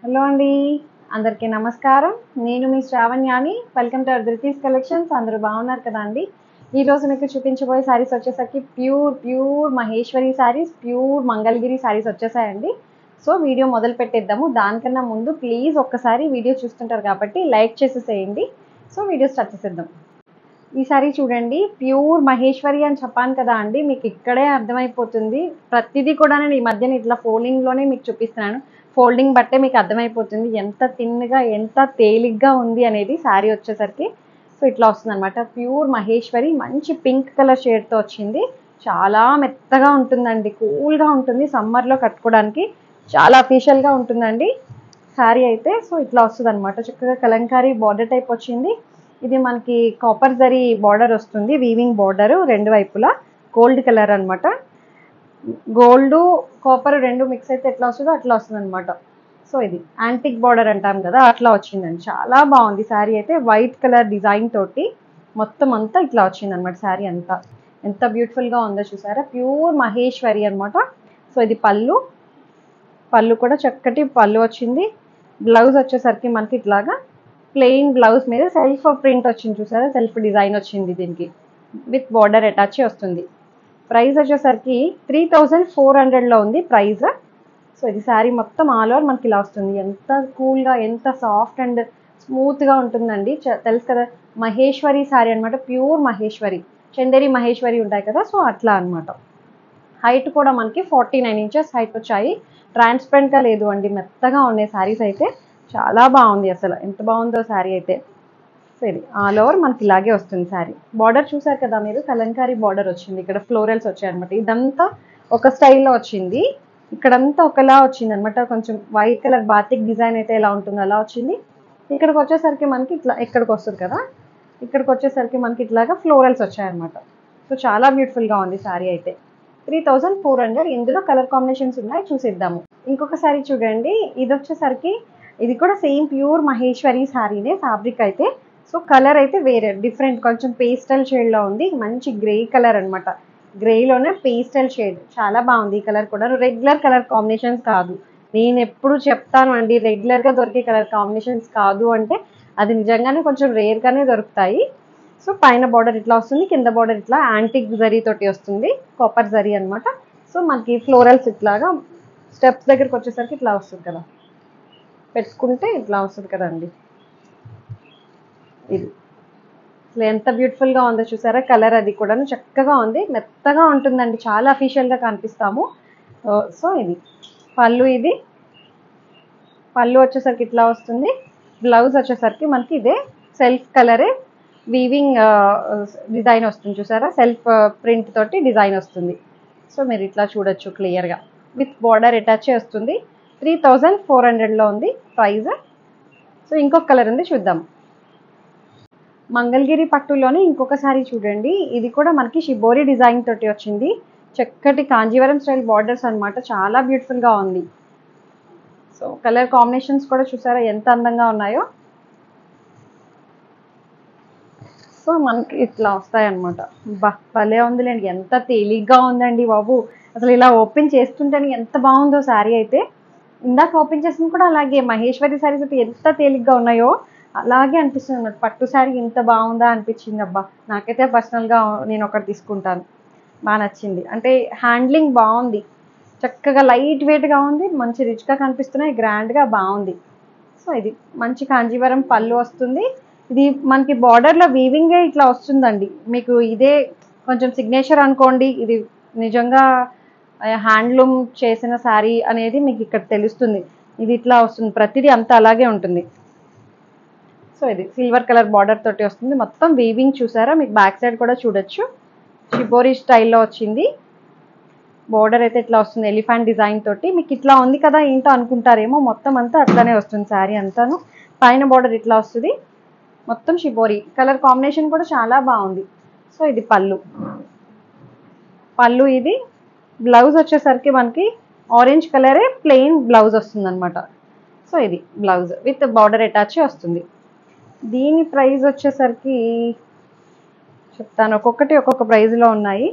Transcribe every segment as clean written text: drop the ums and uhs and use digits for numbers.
Hello అండి, అందరికీ నమస్కారం. నేను మీ శ్రావణ్యాని. Welcome to our Dhruti's collections. అందరూ బాగున్నారు కదా అండి. ఈరోజు మీకు చూపించబోయే శారీస్ వచ్చేసరికి ప్యూర్ మహేశ్వరి శారీస్, ప్యూర్ మంగళగిరి శారీస్ వచ్చేసాయండి. సో వీడియో మొదలు పెట్టేద్దాము. దానికన్నా ముందు ప్లీజ్ ఒక్కసారి వీడియో చూస్తుంటారు కాబట్టి లైక్ చేసేసేయండి. సో వీడియో స్టార్ట్ చేసేద్దాం. ఈ సారీ చూడండి, ప్యూర్ మహేశ్వరి అని చెప్పాను కదా అండి, మీకు ఇక్కడే అర్థమైపోతుంది. ప్రతిదీ కూడా నేను ఈ మధ్యన ఇట్లా ఫోల్డింగ్లోనే మీకు చూపిస్తున్నాను. ఫోల్డింగ్ బట్టే మీకు అర్థమైపోతుంది ఎంత థిన్గా ఎంత తేలిగ్గా ఉంది అనేది శారీ వచ్చేసరికి. సో ఇట్లా వస్తుంది అనమాట. ప్యూర్ మహేశ్వరి, మంచి పింక్ కలర్ షేడ్తో వచ్చింది. చాలా మెత్తగా ఉంటుందండి, కూల్గా ఉంటుంది. సమ్మర్లో కట్టుకోవడానికి చాలా అఫీషియల్గా ఉంటుందండి శారీ అయితే. సో ఇట్లా వస్తుంది అనమాట. చక్కగా కలంకారీ బార్డర్ టైప్ వచ్చింది. ఇది మనకి కాపర్ జరీ బార్డర్ వస్తుంది, వీవింగ్ బార్డర్ రెండు వైపులా గోల్డ్ కలర్ అనమాట. గోల్డ్ కాపర్ రెండు మిక్స్ అయితే ఎట్లా వస్తుందో అట్లా వస్తుంది అనమాట. సో ఇది యాంటిక్ బార్డర్ అంటాం కదా, అట్లా వచ్చిందండి. చాలా బాగుంది శారీ అయితే. వైట్ కలర్ డిజైన్ తోటి మొత్తం అంతా ఇట్లా వచ్చింది అనమాట. శారీ అంతా ఎంత బ్యూటిఫుల్గా ఉందో చూసారా. ప్యూర్ మహేశ్వరి అనమాట. సో ఇది పళ్ళు కూడా చక్కటి పళ్ళు వచ్చింది. బ్లౌజ్ వచ్చేసరికి మనకి ఇట్లాగా ప్లెయిన్ బ్లౌజ్ మీద సెల్ఫ్ ప్రింట్ వచ్చింది చూసారా, సెల్ఫ్ డిజైన్ వచ్చింది దీనికి. విత్ బార్డర్ అటాచ్ వస్తుంది. ప్రైస్ వచ్చేసరికి 3400లో ఉంది ప్రైస్. సో ఇది శారీ మొత్తం ఆల్ ఓవర్ మనకి ఇలా వస్తుంది. ఎంత కూల్గా ఎంత సాఫ్ట్ అండ్ స్మూత్గా ఉంటుందండి. తెలుసు కదా, మహేశ్వరి శారీ అనమాట. ప్యూర్ మహేశ్వరి, చందేరి మహేశ్వరి ఉంటాయి కదా, సో అట్లా అనమాట. హైట్ కూడా మనకి 49 ఇంచెస్ హైట్ వచ్చాయి. ట్రాన్స్పరెంట్గా లేదు అండి, మెత్తగా ఉన్నాయి శారీస్ అయితే. చాలా బాగుంది అసలు, ఎంత బాగుందో శారీ అయితే. సో ఇది ఆల్ ఓవర్ మనకి ఇలాగే వస్తుంది శారీ. బార్డర్ చూసారు కదా మీరు, కలంకారీ బార్డర్ వచ్చింది. ఇక్కడ ఫ్లోరల్స్ వచ్చాయి అనమాట. ఇదంతా ఒక స్టైల్లో వచ్చింది. ఇక్కడంతా ఒకలా వచ్చింది అనమాట. కొంచెం వైట్ కలర్ బాతిక్ డిజైన్ అయితే ఎలా ఉంటుందో అలా వచ్చింది. ఇక్కడికి వచ్చేసరికి మనకి ఇట్లా ఇక్కడికి వస్తుంది కదా, ఇక్కడికి వచ్చేసరికి మనకి ఇట్లాగా ఫ్లోరల్స్ వచ్చాయన్నమాట. సో చాలా బ్యూటిఫుల్గా ఉంది శారీ అయితే. 3400. ఇందులో కలర్ కాంబినేషన్స్ ఉన్నాయి, చూసేద్దాము. ఇంకొక శారీ చూడండి, ఇది వచ్చేసరికి ఇది కూడా సేమ్ ప్యూర్ మహేశ్వరి శారీనే ఫ్యాబ్రిక్ అయితే. సో కలర్ అయితే వేరే డిఫరెంట్, కొంచెం పేస్టల్ షేడ్లో ఉంది. మంచి గ్రే కలర్ అనమాట. గ్రేలోనే పేస్టల్ షేడ్, చాలా బాగుంది. ఈ కలర్ కూడా రెగ్యులర్ కలర్ కాంబినేషన్స్ కాదు. నేను ఎప్పుడు చెప్తాను అండి, రెగ్యులర్గా దొరికే కలర్ కాంబినేషన్స్ కాదు అంటే అది నిజంగానే కొంచెం రేర్గానే దొరుకుతాయి. సో పైన బార్డర్ ఇట్లా వస్తుంది, కింద బార్డర్ ఇట్లా యాంటిక్ జరీ తోటి వస్తుంది, కాపర్ జరీ అనమాట. సో మనకి ఫ్లోరల్స్ ఇట్లాగా స్టెప్స్ దగ్గరికి వచ్చేసరికి ఇట్లా వస్తుంది కదా, పెట్టుకుంటే ఇట్లా వస్తుంది కదండి. ఇది అసలు ఎంత బ్యూటిఫుల్గా ఉందో చూసారా. కలర్ అది కూడా చక్కగా ఉంది, మెత్తగా ఉంటుందండి, చాలా అఫీషియల్గా కనిపిస్తాము. సో ఇది పళ్ళు, ఇది పళ్ళు వచ్చేసరికి ఇట్లా వస్తుంది. బ్లౌజ్ వచ్చేసరికి మనకి ఇదే సెల్ఫ్ కలరే వీవింగ్ డిజైన్ వస్తుంది చూసారా, సెల్ఫ్ ప్రింట్ తోటి డిజైన్ వస్తుంది. సో మీరు ఇట్లా చూడొచ్చు క్లియర్గా, విత్ బార్డర్ అటాచ్ వస్తుంది. 3400లో ఉంది ప్రైస్. సో ఇంకొక కలర్ ఉంది, చూద్దాం. మంగళగిరి పట్టులోనే ఇంకొక సారీ చూడండి. ఇది కూడా మనకి షిబోరి డిజైన్ తోటి వచ్చింది. చక్కటి కాంజీవరం స్టైల్ బార్డర్స్ అనమాట. చాలా బ్యూటిఫుల్గా ఉంది. సో కలర్ కాంబినేషన్స్ కూడా చూసారా ఎంత అందంగా ఉన్నాయో. సో మనకి ఇట్లా వస్తాయన్నమాట. భలే ఉందిలేండి, ఎంత తేలిగ్గా ఉందండి బాబు. అసలు ఇలా ఓపెన్ చేస్తుంటేనే ఎంత బాగుందో శారీ అయితే. ఇందాక ఓపెన్ చేసింది కూడా అలాగే. మహేశ్వరి శారీస్ అయితే ఎంత తేలిగ్గా ఉన్నాయో అలాగే అనిపిస్తుంది అన్నమాట. పట్టు శారీ ఇంత బాగుందా అనిపించింది. అబ్బా, నాకైతే పర్సనల్గా నేను ఒకటి తీసుకుంటాను, బాగా నచ్చింది. అంటే హ్యాండ్లింగ్ బాగుంది, చక్కగా లైట్ వెయిట్గా ఉంది, మంచి రిచ్గా కనిపిస్తున్నాయి, గ్రాండ్గా బాగుంది. సో ఇది మంచి కాంజీవరం పళ్ళు వస్తుంది. ఇది మనకి బార్డర్లో వీవింగే ఇట్లా వస్తుందండి. మీకు ఇదే కొంచెం సిగ్నేచర్ అనుకోండి. ఇది నిజంగా హ్యాండ్లూమ్ చేసిన శారీ అనేది మీకు ఇక్కడ తెలుస్తుంది. ఇది ఇట్లా వస్తుంది, ప్రతిదీ అంతా అలాగే ఉంటుంది. సో ఇది సిల్వర్ కలర్ బార్డర్ తోటి వస్తుంది. మొత్తం వీవింగ్ చూసారా, మీకు బ్యాక్ సైడ్ కూడా చూడొచ్చు. షిబోరి స్టైల్లో వచ్చింది. బార్డర్ అయితే ఇట్లా వస్తుంది, ఎలిఫెంట్ డిజైన్ తోటి. మీకు ఇట్లా ఉంది కదా ఏంటో అనుకుంటారేమో, మొత్తం అంతా అట్లానే వస్తుంది శారీ అంతాను. పైన బార్డర్ ఇట్లా వస్తుంది, మొత్తం షిబోరి. కలర్ కాంబినేషన్ కూడా చాలా బాగుంది. సో ఇది పళ్ళు ఇది. బ్లౌజ్ వచ్చేసరికి మనకి ఆరెంజ్ కలరే ప్లెయిన్ బ్లౌజ్ వస్తుంది అనమాట. సో ఇది బ్లౌజ్ విత్ బార్డర్ అటాచ్ వస్తుంది. దీని ప్రైస్ వచ్చేసరికి చెప్తాను, ఒక్కొక్కటి ఒక్కొక్క ప్రైస్లో ఉన్నాయి.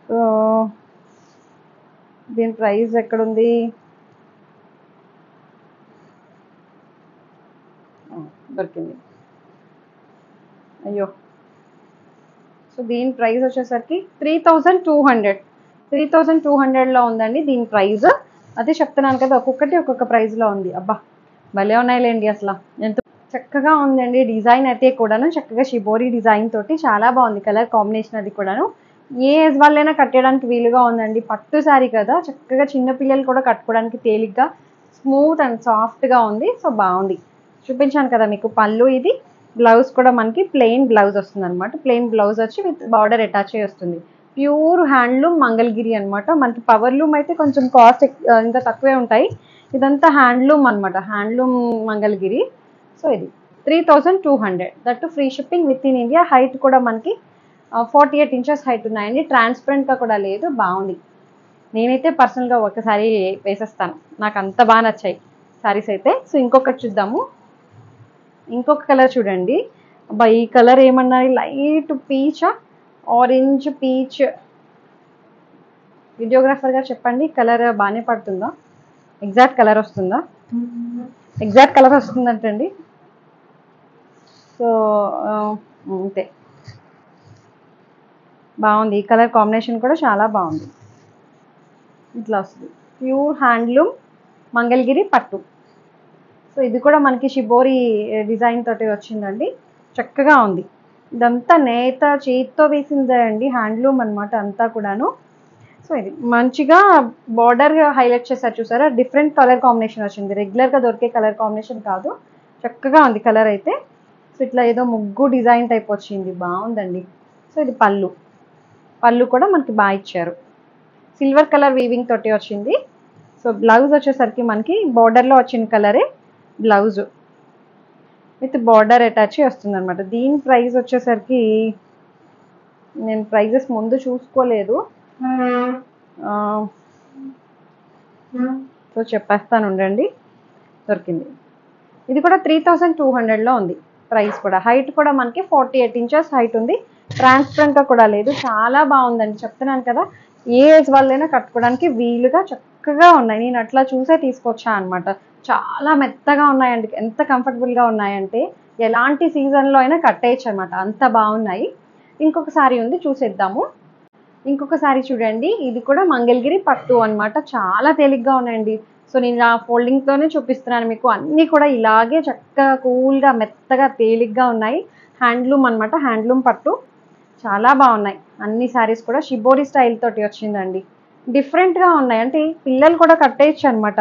సో దీని ప్రైస్ ఎక్కడుంది, దొరికింది. అయ్యో, సో దీని ప్రైస్ వచ్చేసరికి 3200లో ఉందండి దీని ప్రైస్. అదే చెప్తున్నాను కదా, ఒక్కొక్కటి ఒక్కొక్క ప్రైస్లో ఉంది. అబ్బా భలే ఉన్నాయిలేండి, అసలు ఎంత చక్కగా ఉందండి. డిజైన్ అయితే కూడాను చక్కగా షిబోరి డిజైన్ తోటి చాలా బాగుంది. కలర్ కాంబినేషన్ అది కూడాను ఏ ఏజ్ వాళ్ళైనా కట్టడానికి వీలుగా ఉందండి. పట్టు శారీ కదా, చక్కగా చిన్నపిల్లలు కూడా కట్టుకోవడానికి తేలిగ్గా స్మూత్ అండ్ సాఫ్ట్గా ఉంది. సో బాగుంది. చూపించాను కదా మీకు పళ్ళు. ఇది బ్లౌజ్ కూడా మనకి ప్లెయిన్ బ్లౌజ్ వస్తుంది అనమాట. ప్లెయిన్ బ్లౌజ్ వచ్చి విత్ బార్డర్ అటాచ్ అయ్యి వస్తుంది. ప్యూర్ హ్యాండ్లూమ్ మంగళగిరి అనమాట. మనకి పవర్ లూమ్ అయితే కొంచెం కాస్ట్ ఇంకా తక్కువే ఉంటాయి. ఇదంతా హ్యాండ్లూమ్ అనమాట, హ్యాండ్లూమ్ మంగళగిరి. సో ఇది 3200, that free shipping with in India. Height కూడా మనకి 48 ఇంచెస్ హైట్ ఉన్నాయండి. ట్రాన్స్పరెంట్గా కూడా లేదు. బాగుంది. నేనైతే పర్సనల్గా ఒకసారి వేసేస్తాను, నాకు అంత బాగా నచ్చాయి శారీస్ అయితే. సో ఇంకొకటి చూద్దాము. ఇంకొక కలర్ చూడండి. అబ్బా ఈ కలర్ ఏమన్నారు, light peach, orange peach. Videographer గారు చెప్పండి, కలర్ బాగానే పడుతుందా? ఎగ్జాక్ట్ కలర్ వస్తుందా? ఎగ్జాక్ట్ కలర్ వస్తుందంటండి. సో అంతే, బాగుంది. ఈ కలర్ కాంబినేషన్ కూడా చాలా బాగుంది. ఇట్లా వస్తుంది ప్యూర్ హ్యాండ్లూమ్ మంగళగిరి పట్టు. సో ఇది కూడా మనకి షిబోరి డిజైన్ తోటి వచ్చిందండి. చక్కగా ఉంది. ఇదంతా నేత చేతితో వేసిందే అండి, హ్యాండ్లూమ్ అనమాట అంతా కూడాను. సో ఇది మంచిగా బార్డర్ హైలైట్ చేశారు చూసారా, డిఫరెంట్ కలర్ కాంబినేషన్ వచ్చింది. రెగ్యులర్గా దొరికే కలర్ కాంబినేషన్ కాదు. చక్కగా ఉంది కలర్ అయితే. సో ఇట్లా ఏదో ముగ్గు డిజైన్ టైప్ వచ్చింది, బాగుందండి. సో ఇది పళ్ళు. పళ్ళు కూడా మనకి బాగా ఇచ్చారు. సిల్వర్ కలర్ వీవింగ్ తోటి వచ్చింది. సో బ్లౌజ్ వచ్చేసరికి మనకి బార్డర్లో వచ్చిన కలరే బ్లౌజ్ విత్ బార్డర్ అటాచ్ వస్తుంది అనమాట. దీని ప్రైస్ వచ్చేసరికి నేను ప్రైజెస్ ముందు చూసుకోలేదు, సో చెప్పేస్తాను ఉండండి. దొరికింది. ఇది కూడా 3200లో ఉంది ప్రైస్ కూడా. హైట్ కూడా మనకి 48 ఇంచెస్ హైట్ ఉంది. ట్రాన్స్పరెంట్గా కూడా లేదు. చాలా బాగుందండి, చెప్తున్నాను కదా, ఏ ఏజ్ వాళ్ళైనా కట్టుకోవడానికి వీలుగా చక్కగా ఉన్నాయి. నేను అట్లా చూసే తీసుకొచ్చా అనమాట. చాలా మెత్తగా ఉన్నాయండి, ఎంత కంఫర్టబుల్గా ఉన్నాయంటే ఎలాంటి సీజన్లో అయినా కట్టేయచ్చు అనమాట, అంత బాగున్నాయి. ఇంకొక సారీ ఉంది, చూసేద్దాము. ఇంకొక సారీ చూడండి. ఇది కూడా మంగళగిరి పట్టు అనమాట. చాలా తేలిగ్గా ఉన్నాయండి. సో నేను ఆ ఫోల్డింగ్తోనే చూపిస్తున్నాను మీకు. అన్నీ కూడా ఇలాగే చక్కగా కూల్గా మెత్తగా తేలిగ్గా ఉన్నాయి. హ్యాండ్లూమ్ అనమాట, హ్యాండ్లూమ్ పట్టు. చాలా బాగున్నాయి అన్ని శారీస్ కూడా. షిబోరి స్టైల్ తోటి వచ్చిందండి. డిఫరెంట్గా ఉన్నాయి, అంటే పిల్లలు కూడా కట్టేయచ్చు అనమాట.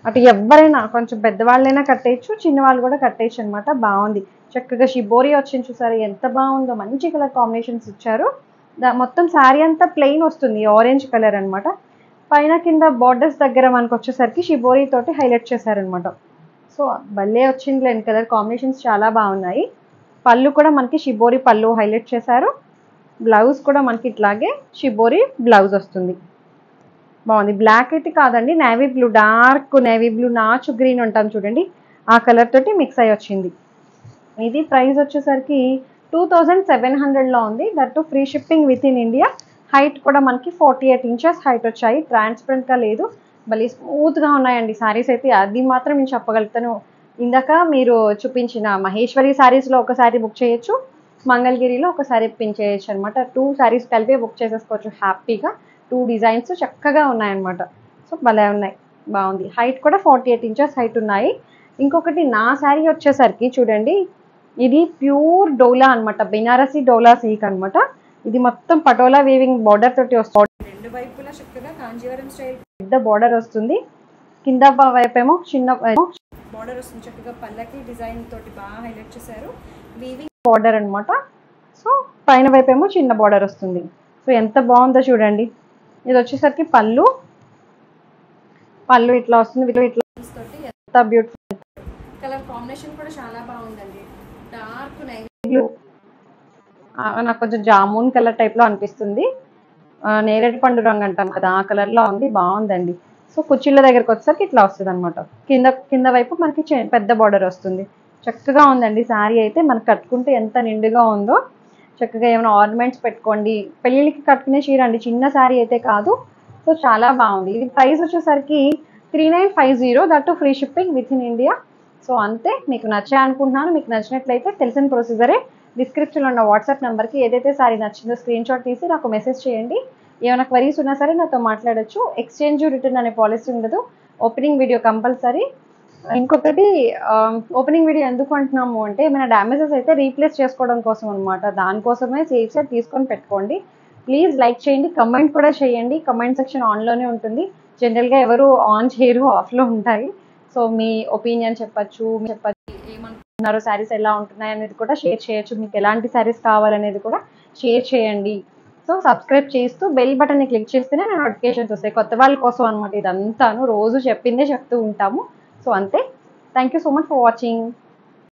అటు ఎవరైనా, కొంచెం పెద్దవాళ్ళైనా కట్టేయచ్చు, చిన్నవాళ్ళు కూడా కట్టేయచ్చు అనమాట. బాగుంది. చక్కగా షిబోరి వచ్చింది చూసారు, ఎంత బాగుందో. మంచి కలర్ కాంబినేషన్స్ ఇచ్చారు. మొత్తం శారీ అంతా ప్లెయిన్ వస్తుంది, ఆరెంజ్ కలర్ అనమాట. పైన కింద బార్డర్స్ దగ్గర మనకు వచ్చేసరికి షిబోరి తోటి హైలైట్ చేశారనమాట. సో భలే వచ్చింది అండి, కలర్ కాంబినేషన్స్ చాలా బాగున్నాయి. పళ్ళు కూడా మనకి షిబోరి పళ్ళు హైలైట్ చేశారు. బ్లౌజ్ కూడా మనకి ఇట్లాగే షిబోరి బ్లౌజ్ వస్తుంది. బాగుంది. బ్లాక్ అయితే కాదండి, navy blue, dark navy blue, నాచు గ్రీన్ ఉంటాం చూడండి, ఆ కలర్ తోటి మిక్స్ అయ్యి వచ్చింది. ఇది ప్రైస్ వచ్చేసరికి 2700లో ఉంది. That free shipping with in India. Height కూడా మనకి 48 ఇంచెస్ హైట్ వచ్చాయి. ట్రాన్స్పరెంట్గా లేదు, భలే స్మూత్గా ఉన్నాయండి శారీస్ అయితే. అది మాత్రం నేను చెప్పగలుగుతాను. ఇందాక మీరు చూపించిన మహేశ్వరి శారీస్లో ఒక శారీ బుక్ చేయొచ్చు, మంగళగిరిలో ఒక శారీ పిన్ చేయొచ్చు అనమాట. 2 శారీస్ కలిపి బుక్ చేసేసుకోవచ్చు హ్యాపీగా. 2 డిజైన్స్ చక్కగా ఉన్నాయన్నమాట. సో భలే ఉన్నాయి, బాగుంది. హైట్ కూడా 48 ఇంచెస్ హైట్ ఉన్నాయి. ఇంకొకటి నా శారీ వచ్చేసరికి చూడండి, ఇది ప్యూర్ డోలా అనమాట, బెనారసి డోలా సిల్క్ అనమాట. ఇది మొత్తం పటోలా వీవింగ్ బార్డర్ తోటి వస్తుంది. రెండు వైపులా చక్కగా కాంజీవరం స్టైల్ పెద్ద బార్డర్ వస్తుంది. కింద వైపేమో చిన్న బార్డర్ వస్తుంది. చక్కగా పల్లకి డిజైన్ తోటి బాగా హైలైట్ చేశారు. వీవింగ్ బార్డర్ అనమాట. సో పైన వైపేమో చిన్న బార్డర్ వస్తుంది. సో ఎంత బాగుందో చూడండి. ఇది వచ్చేసరికి పళ్ళు. పళ్ళు ఇట్లా వస్తుంది, ఇట్లా తోటి ఎంత బ్యూటిఫుల్. కలర్ కాంబినేషన్ కూడా చాలా బాగుందండి. డార్క్ నేవీ బ్లూ, నాకు కొంచెం జామున్ కలర్ టైప్లో అనిపిస్తుంది. నేరేడు పండు రంగు అంటాం కదా, ఆ కలర్లో ఉంది. బాగుందండి. సో కుచ్చిళ్ళ దగ్గరకు వచ్చేసరికి ఇట్లా వస్తుంది అనమాట. కింద వైపు మనకి పెద్ద బార్డర్ వస్తుంది. చక్కగా ఉందండి శారీ అయితే. మనకు కట్టుకుంటే ఎంత నిండుగా ఉందో. చక్కగా ఏమైనా ఆర్నమెంట్స్ పెట్టుకోండి. పెళ్ళిళ్ళకి కట్టుకునే చీర అండి, చిన్న శారీ అయితే కాదు. సో చాలా బాగుంది. ఇది ప్రైస్ వచ్చేసరికి 3950, that free shipping with in India. So అంతే, మీకు నచ్చాయి అనుకుంటున్నాను. మీకు నచ్చినట్లయితే తెలిసిన ప్రొసీజరే, డిస్క్రిప్షన్లో ఉన్న వాట్సాప్ నెంబర్కి ఏదైతే సారీ నచ్చిందో స్క్రీన్ షాట్ తీసి నాకు మెసేజ్ చేయండి. ఏమైనా క్వరీస్ ఉన్నా సరే నాతో మాట్లాడొచ్చు. ఎక్స్చేంజ్ రిటర్న్ అనే పాలసీ ఉండదు. Opening video compulsory. ఇంకొకటి, ఓపెనింగ్ వీడియో ఎందుకు అంటున్నాము అంటే ఏమైనా డ్యామేజెస్ అయితే రీప్లేస్ చేసుకోవడం కోసం అనమాట. దానికోసమే సేఫ్ సైడ్ తీసుకొని పెట్టుకోండి. ప్లీజ్ లైక్ చేయండి, కమెంట్ కూడా చేయండి. కమెంట్ సెక్షన్ ఆన్లోనే ఉంటుంది. జనరల్గా ఎవరు ఆన్ చేయరు, ఆఫ్లో ఉంటాయి. సో మీ ఒపీనియన్ చెప్పచ్చు, ఏమనుకుంటున్నారు, శారీస్ ఎలా ఉంటున్నాయి అనేది కూడా షేర్ చేయొచ్చు. మీకు ఎలాంటి శారీస్ కావాలనేది కూడా షేర్ చేయండి. సో సబ్స్క్రైబ్ చేస్తూ బెల్ బటన్ని క్లిక్ చేస్తేనే నా నోటిఫికేషన్స్ వస్తాయి. కొత్త వాళ్ళ కోసం అనమాట ఇదంతాను. రోజు చెప్పిందే చెప్తూ ఉంటాము. సో అంతే. Thank you so much for watching.